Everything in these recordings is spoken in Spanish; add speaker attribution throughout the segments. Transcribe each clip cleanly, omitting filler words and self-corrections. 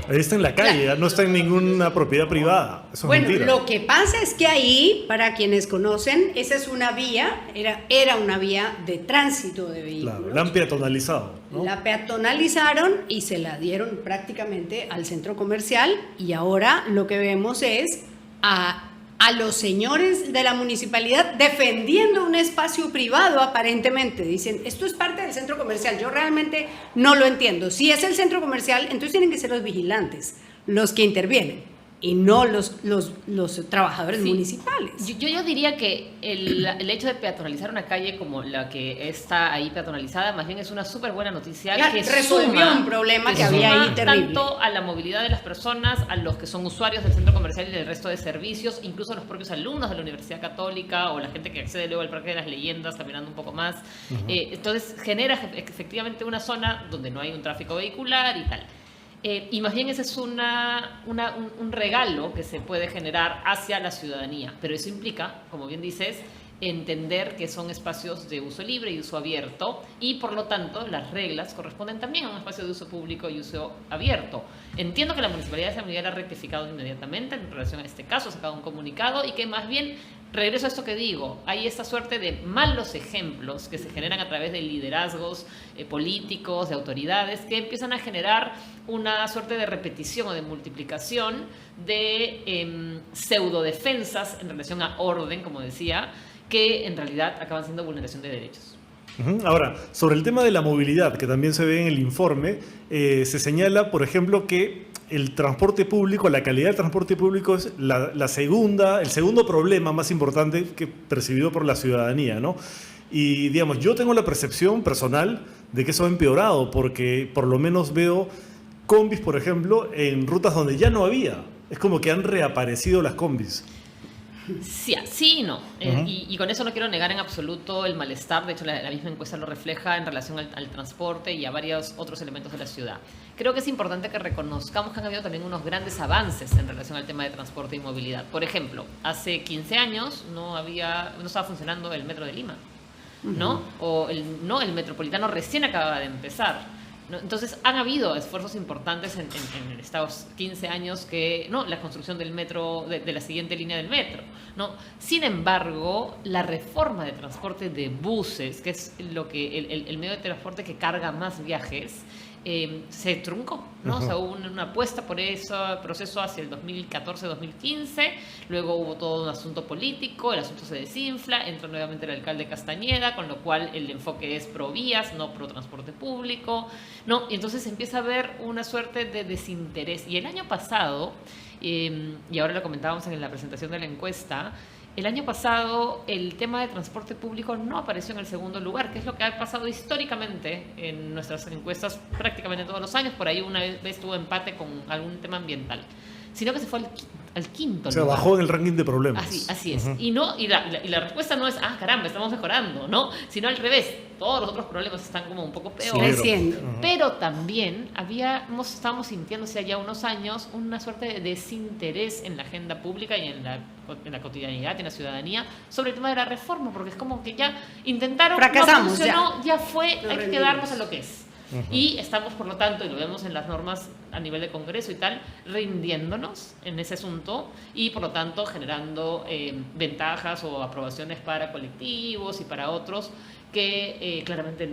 Speaker 1: Ahí está en la calle,
Speaker 2: Claro.
Speaker 1: no está en ninguna propiedad privada. Eso es
Speaker 3: Bueno,
Speaker 1: mentira.
Speaker 3: lo que pasa es que ahí, para quienes conocen, esa es una vía, era una vía de tránsito de vehículos.
Speaker 1: Claro, la han peatonalizado, ¿no?
Speaker 3: La peatonalizaron y se la dieron prácticamente al centro comercial, y ahora lo que vemos es a los señores de la municipalidad defendiendo un espacio privado aparentemente. Dicen, esto es parte del centro comercial. Yo realmente no lo entiendo. Si es el centro comercial, entonces tienen que ser los vigilantes los que intervienen y no los trabajadores
Speaker 2: Sí.
Speaker 3: municipales.
Speaker 2: Yo diría que el hecho de peatonalizar una calle como la que está ahí peatonalizada, más bien es una súper buena noticia.
Speaker 3: Ya,
Speaker 2: que
Speaker 3: resolvió un problema que había
Speaker 2: suma
Speaker 3: ahí terrible.
Speaker 2: tanto a la movilidad de las personas, a los que son usuarios del centro comercial y del resto de servicios, incluso a los propios alumnos de la Universidad Católica o la gente que accede luego al Parque de las Leyendas, caminando un poco más. Entonces genera efectivamente una zona donde no hay un tráfico vehicular y tal. Y más bien ese es un regalo que se puede generar hacia la ciudadanía, pero eso implica, como bien dices, entender que son espacios de uso libre y uso abierto, y por lo tanto las reglas corresponden también a un espacio de uso público y uso abierto. Entiendo que la Municipalidad de San Miguel ha rectificado inmediatamente en relación a este caso, ha sacado un comunicado, y que más bien, regreso a esto que digo, hay esta suerte de malos ejemplos que se generan a través de liderazgos políticos, de autoridades, que empiezan a generar una suerte de repetición o de multiplicación de pseudodefensas en relación a orden, como decía, que en realidad acaban siendo vulneración de derechos.
Speaker 1: Ahora, sobre el tema de la movilidad, que también se ve en el informe, se señala, por ejemplo, que el transporte público, la calidad del transporte público es el segundo problema más importante que percibido por la ciudadanía, ¿no? Y, digamos, yo tengo la percepción personal de que eso ha empeorado, porque por lo menos veo combis, por ejemplo, en rutas donde ya no había. Es como que han reaparecido las combis.
Speaker 2: Sí y no. Y con eso no quiero negar en absoluto el malestar. De hecho, la misma encuesta lo refleja en relación al transporte y a varios otros elementos de la ciudad. Creo que es importante que reconozcamos que han habido también unos grandes avances en relación al tema de transporte y movilidad. Por ejemplo, hace 15 años no estaba funcionando el metro de Lima, ¿no? O el metropolitano recién acababa de empezar, ¿no? Entonces han habido esfuerzos importantes en estos 15 años la construcción del metro, de la siguiente línea del metro, ¿no? Sin embargo, la reforma de transporte de buses, que es el medio de transporte que carga más viajes, se truncó, ¿no? O sea, hubo una apuesta por ese proceso hacia el 2014-2015, luego hubo todo un asunto político, el asunto se desinfla, entra nuevamente el alcalde Castañeda, con lo cual el enfoque es pro vías, no pro transporte público, ¿no? Y entonces empieza a haber una suerte de desinterés. Y el año pasado, y ahora lo comentábamos en la presentación de la encuesta, el año pasado el tema de transporte público no apareció en el segundo lugar, que es lo que ha pasado históricamente en nuestras encuestas prácticamente todos los años. Por ahí una vez tuvo empate con algún tema ambiental, sino que se fue al quinto
Speaker 1: O sea,
Speaker 2: lugar.
Speaker 1: bajó en el ranking de problemas.
Speaker 2: Así es. Y la respuesta no es, caramba, estamos mejorando, ¿no? Sino al revés, todos los otros problemas están como un poco peores.
Speaker 3: Creciendo.
Speaker 2: Pero también estábamos sintiendo hace ya unos años una suerte de desinterés en la agenda pública y en la cotidianidad, en la ciudadanía, sobre el tema de la reforma, porque es como que ya intentaron,
Speaker 3: Fracasamos,
Speaker 2: no funcionó, ya fue,
Speaker 3: Nos
Speaker 2: hay que
Speaker 3: rendimos.
Speaker 2: quedarnos en lo que es. Y estamos, por lo tanto, y lo vemos en las normas a nivel de Congreso y tal, rindiéndonos en ese asunto y, por lo tanto, generando ventajas o aprobaciones para colectivos y para otros que claramente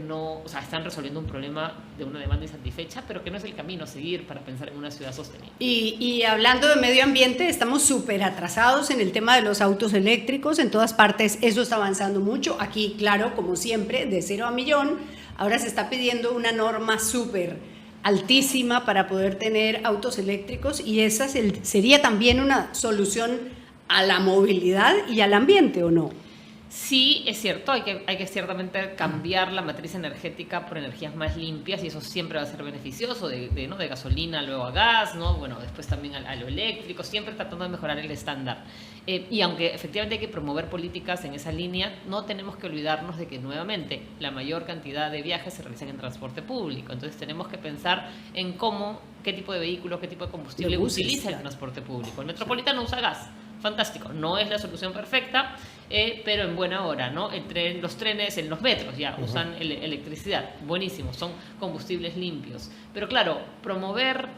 Speaker 2: están resolviendo un problema de una demanda insatisfecha, pero que no es el camino a seguir para pensar en una ciudad sostenible.
Speaker 3: Y hablando de medio ambiente, estamos súper atrasados en el tema de los autos eléctricos. En todas partes eso está avanzando mucho. Aquí, claro, como siempre, de 0 a millón. Ahora se está pidiendo una norma súper altísima para poder tener autos eléctricos, y esa sería también una solución a la movilidad y al ambiente, ¿o no?
Speaker 2: Sí, es cierto, hay que ciertamente cambiar la matriz energética por energías más limpias, y eso siempre va a ser beneficioso, de gasolina luego a gas, ¿no? Bueno, después también a lo eléctrico, siempre tratando de mejorar el estándar. Y aunque efectivamente hay que promover políticas en esa línea, no tenemos que olvidarnos de que nuevamente la mayor cantidad de viajes se realizan en transporte público. Entonces tenemos que pensar en qué tipo de vehículo, qué tipo de combustible utiliza el transporte público. El metropolitano usa gas. Fantástico, no es la solución perfecta, pero en buena hora, ¿no? Los trenes en los metros ya usan electricidad, buenísimo, son combustibles limpios. Pero claro, promover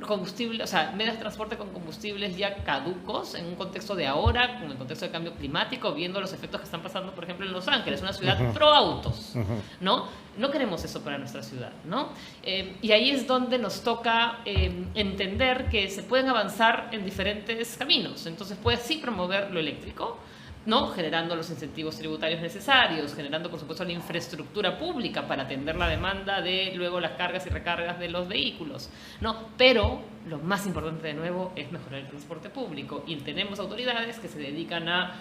Speaker 2: combustible, o sea, medios de transporte con combustibles ya caducos en un contexto de ahora, con el contexto de cambio climático, viendo los efectos que están pasando, por ejemplo, en Los Ángeles, una ciudad pro autos, ¿no? No queremos eso para nuestra ciudad, ¿no? Y ahí es donde nos toca entender que se pueden avanzar en diferentes caminos. Entonces, puedes sí promover lo eléctrico, ¿no? Generando los incentivos tributarios necesarios, generando, por supuesto, la infraestructura pública para atender la demanda de luego las cargas y recargas de los vehículos, ¿no? Pero lo más importante, de nuevo, es mejorar el transporte público. Y tenemos autoridades que se dedican a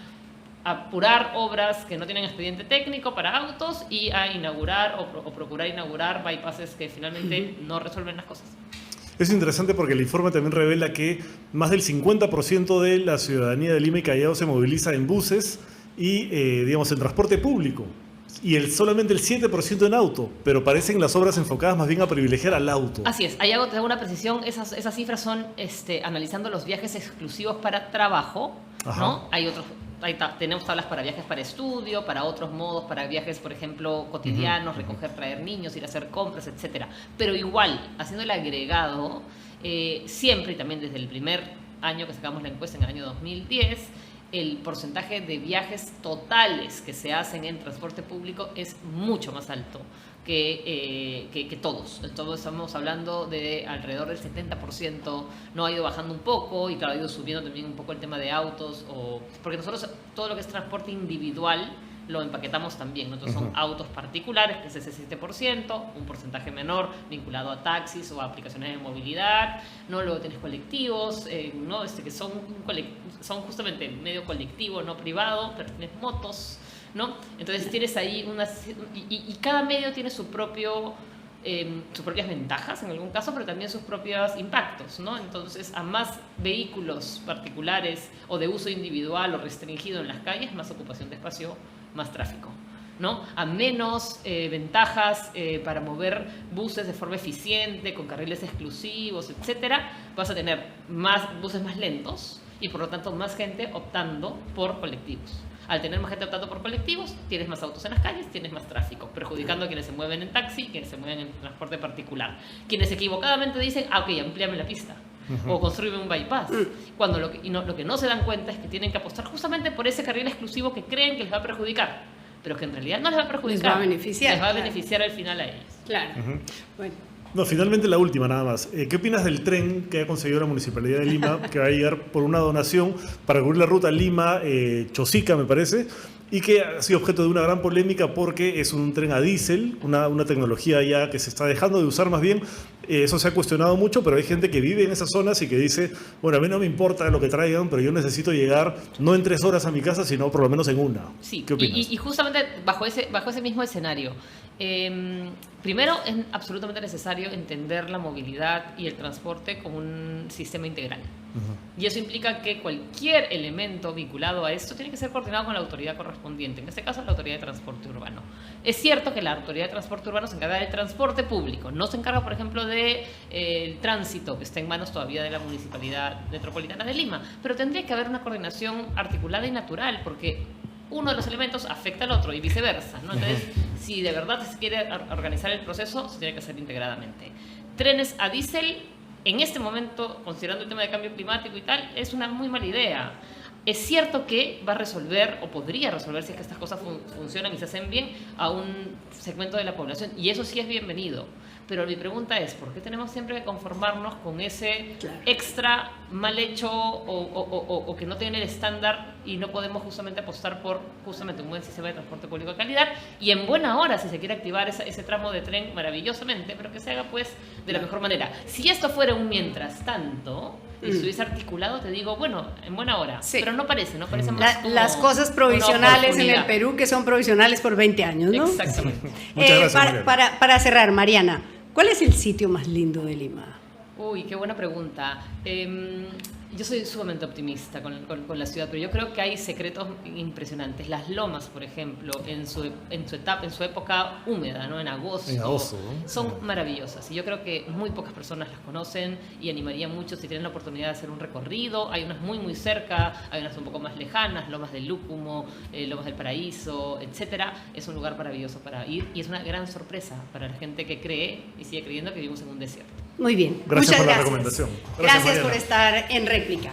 Speaker 2: apurar obras que no tienen expediente técnico para autos y a inaugurar o procurar inaugurar bypasses que finalmente no resuelven las cosas.
Speaker 1: Es interesante porque el informe también revela que más del 50% de la ciudadanía de Lima y Callao se moviliza en buses y, digamos, en transporte público. Y solamente el 7% en auto, pero parecen las obras enfocadas más bien a privilegiar al auto.
Speaker 2: Así es, te hago una precisión, esas cifras son analizando los viajes exclusivos para trabajo, ¿no? Tenemos tablas para viajes para estudio, para otros modos, para viajes, por ejemplo, cotidianos, recoger, traer niños, ir a hacer compras, etcétera. Pero igual, haciendo el agregado, siempre y también desde el primer año que sacamos la encuesta, en el año 2010, el porcentaje de viajes totales que se hacen en transporte público es mucho más alto que todos. Entonces estamos hablando de alrededor del 70%, no ha ido bajando un poco y claro, ha ido subiendo también un poco el tema de autos, porque nosotros todo lo que es transporte individual lo empaquetamos también, ¿no? Entonces son autos particulares, que es ese 7%, un porcentaje menor vinculado a taxis o a aplicaciones de movilidad, ¿no? Luego tienes colectivos, ¿no? Que son justamente medio colectivo, no privado, pero tienes motos, ¿no? Entonces tienes ahí y cada medio tiene sus propias ventajas en algún caso, pero también sus propios impactos, ¿no? Entonces, a más vehículos particulares o de uso individual o restringido en las calles, más ocupación de espacio, más tráfico, ¿no? A menos ventajas para mover buses de forma eficiente, con carriles exclusivos, etcétera, vas a tener más buses más lentos y por lo tanto más gente optando por colectivos. Al tener más gente optando por colectivos, tienes más autos en las calles, tienes más tráfico, perjudicando a quienes se mueven en taxi, quienes se mueven en transporte particular. Quienes equivocadamente dicen, ok, amplíame la pista, o construye un bypass. Cuando lo que no se dan cuenta es que tienen que apostar justamente por ese carril exclusivo que creen que les va a perjudicar, pero que en realidad no les va a perjudicar.
Speaker 3: Les va a beneficiar.
Speaker 2: Les va a beneficiar al final a ellos.
Speaker 3: Claro. Bueno.
Speaker 1: No, finalmente la última nada más. ¿Qué opinas del tren que ha conseguido la Municipalidad de Lima, que va a llegar por una donación para cubrir la ruta Lima-Chosica, me parece, y que ha sido objeto de una gran polémica porque es un tren a diésel, una tecnología ya que se está dejando de usar más bien? Eso se ha cuestionado mucho, pero hay gente que vive en esas zonas y que dice, bueno, a mí no me importa lo que traigan, pero yo necesito llegar no en 3 horas a mi casa, sino por lo menos en una.
Speaker 2: Sí,
Speaker 1: ¿Qué opinas?
Speaker 2: Y justamente bajo ese mismo escenario, primero es absolutamente necesario entender la movilidad y el transporte como un sistema integral. Y eso implica que cualquier elemento vinculado a esto tiene que ser coordinado con la autoridad correspondiente, en este caso la Autoridad de Transporte Urbano. Es cierto que la Autoridad de Transporte Urbano se encarga del transporte público, no se encarga, por ejemplo, del tránsito, que está en manos todavía de la Municipalidad Metropolitana de Lima, pero tendría que haber una coordinación articulada y natural, porque uno de los elementos afecta al otro y viceversa, ¿no? Entonces, si de verdad se quiere organizar el proceso, se tiene que hacer integradamente. Trenes a diésel, en este momento, considerando el tema de cambio climático y tal, es una muy mala idea. Es cierto que va a resolver, o podría resolver, si es que estas cosas funcionan y se hacen bien, a un segmento de la población, y eso sí es bienvenido. Pero mi pregunta es, ¿por qué tenemos siempre que conformarnos con ese extra mal hecho o que no tiene el estándar y no podemos justamente apostar por justamente un buen sistema de transporte público de calidad y en buena hora, si se quiere activar ese tramo de tren maravillosamente, pero que se haga pues de la mejor manera? Si esto fuera un mientras tanto y estuviese articulado, te digo, bueno, en buena hora, pero no parece más como
Speaker 3: las cosas provisionales en el Perú que son provisionales por 20 años, ¿no?
Speaker 2: Exactamente.
Speaker 1: Muchas gracias,
Speaker 3: para cerrar, Mariana, ¿cuál es el sitio más lindo de Lima?
Speaker 2: Uy, qué buena pregunta. Yo soy sumamente optimista con la ciudad, pero yo creo que hay secretos impresionantes. Las lomas, por ejemplo, en su época húmeda, ¿no? En agosto,
Speaker 1: ¿no?
Speaker 2: Son maravillosas. Y yo creo que muy pocas personas las conocen y animaría mucho si tienen la oportunidad de hacer un recorrido. Hay unas muy, muy cerca, hay unas un poco más lejanas, Lomas del Lúcumo, Lomas del Paraíso, etcétera. Es un lugar maravilloso para ir y es una gran sorpresa para la gente que cree y sigue creyendo que vivimos en un desierto.
Speaker 3: Muy bien.
Speaker 1: Gracias
Speaker 3: Muchas
Speaker 1: por la
Speaker 3: gracias.
Speaker 1: recomendación.
Speaker 3: Gracias por
Speaker 1: Mariana.
Speaker 3: estar en réplica.